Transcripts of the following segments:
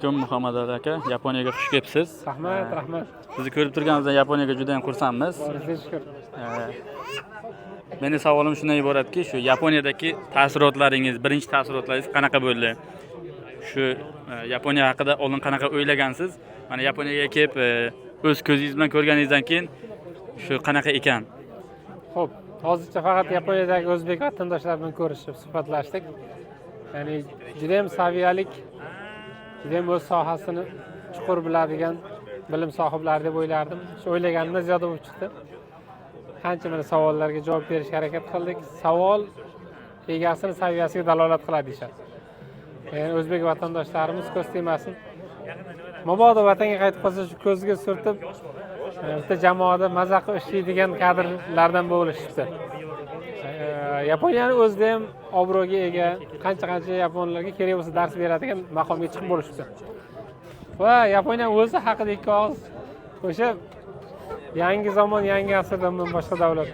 Muhammad Ali aka, Yaponiyaga xush kelibsiz. Rahmat. Sizni ko'rib turganimizdan Yaponiyaga juda ham xursandmiz. Shukr. Meni savolim shundan iboratki, shu Yaponiyadagi taassurotlaringiz, birinchi taassurotlaringiz qanaqa bo'ldi? Shu Yaponiya haqida oldin qanaqa o'ylagansiz? Mana Yaponiyaga kelib, o'z ko'zingiz bilan ko'rganingizdan keyin shu qanaqa ekan? Xo'p, hozircha faqat Yaponiyadagi o'zbek vatandoshlar bilan ko'rishib, suhbatlashdik. Ya'ni juda ham saviyalik, juda ham o'z sohasini chuqur biladigan bilim sohiblari deb o'ylardim. Shu o'ylaganimdan ziyoda bo'lib chiqdi. Qancha mana savollarga javob berishga harakat qildik. Savol egasini saviyasiga dalolat qiladi deyshadi. Ya'ni o'zbek vatandoshlarimiz ko'z tegmasin. Mabodo vatanga qaytib qolsa shu ko'ziga surtib, bitta jamoada maza qilib ishlaydigan kadrlardan bo'lishibdi. Yaponiyani o'zida ham obro'ga ega, qancha yaponlarga kerak bo'lsa dars beradigan maqomga chiqib bo'lishibdi. Va Yaponiya o'zi haqida ikki og'iz o'sha yangi zamon, yangi asrdan boshqa davlat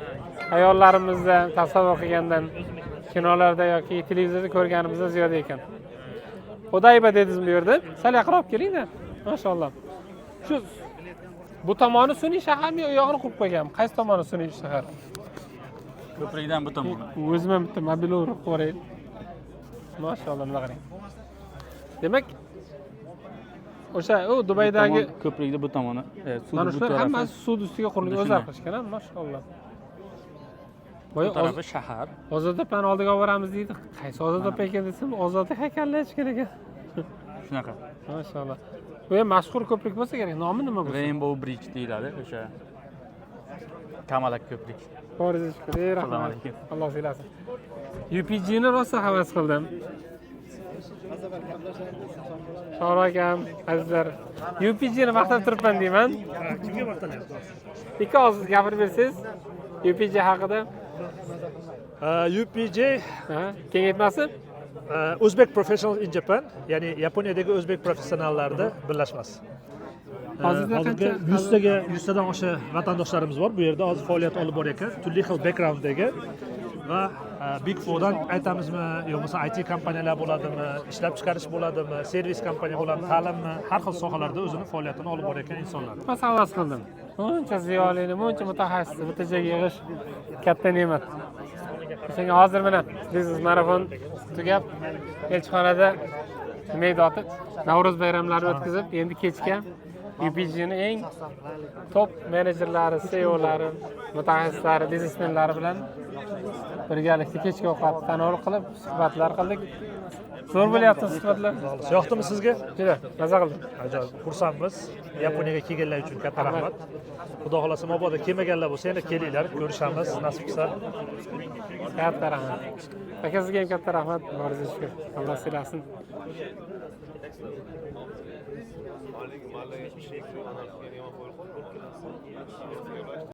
ayollarimizda tasavvur qilgandan, kinolarda yoki televizorda ko'rganimizdan ziyoda ekan. Xudayba dedingiz bu yerda. Sal yaqinroq keling-da. Mashalloh. Shu bu tomoni sun'iy shaharmi, u yog'ini qurib qo'yganmi? Qaysi tomoni sun'iy shahar? Ko'prikdan bu tomon. O'zim ham bitta mobil urib qo'ray. Mashalloh, mana qarang. Demak, o'sha Dubaydagi ko'prikning bu tomoni, mana shular hammasi suv ustiga qurilgan, o'zlari qilishgan, mashalloh. Voy, tarafi shahar. Ozod opani oldiga olib boramiz deydi. Qaysi Ozod opa ekan desam, Ozod haykallar ichgan ekan. Shunaqa. Mashalloh. Bu ham mashhur ko'prik bo'lsa kerak. Nomi nima bu? Rainbow Bridge deyiladi, o'sha Kamalak ko'prik. To'g'ri shukr. Rahmat. Alloh siylasin. UPG ni rosa havas qildim. Sho'ro akam, azizlar. UPG ni maqtab turibman deyman. Kimga maqtanyapsiz? Ikki og'iz gapirib bersangiz UPG haqida. UPG Kengaytmasi? Uzbek Professionals in Japan, ya'ni Yaponiyadagi o'zbek professionallarning birlashmasi. Hozirga 100 tadan oshiq vatandoshlarimiz bor. Bu yerda hozir faoliyat olib boryapti. Turli xil backgrounddagi va Big Fourdan aytamizmi, yo bo'lmasa IT kompaniyalar bo'ladimi, ishlab chiqarish bo'ladimi, servis kompaniya bo'ladimi, ta'limmi, har xil sohalarda o'zini faoliyatini olib borayotgan insonlar. Men havas qildim. Buncha ziyolini, buncha mutaxassisni bitta joyga yig'ish katta ne'mat. Senga hozir mana biznes marafon tugab, elchixonada nima edi oti? Navro'z bayramlarini o'tkazib, endi kechga UPG'ning eng top menejerlari, CEOlari, mutaxassislari, biznesmenlari bilan birgalikda kechki ovqat tanovul qilib, suhbatlar qildik. Zo'r bo'lyapti suhbatlar. Yoqdimi sizga? Juda maza qildim. Ajoyib, xursandmiz. Yaponiyaga kelganlar uchun katta rahmat. Xudo xolasa mabodo kelmaganlar bo'lsa, yana kelinglar, ko'rishamiz, nasib qilsa. Katta rahmat. Aka sizga ham katta rahmat. Boriz shukr. Alloh siylasin.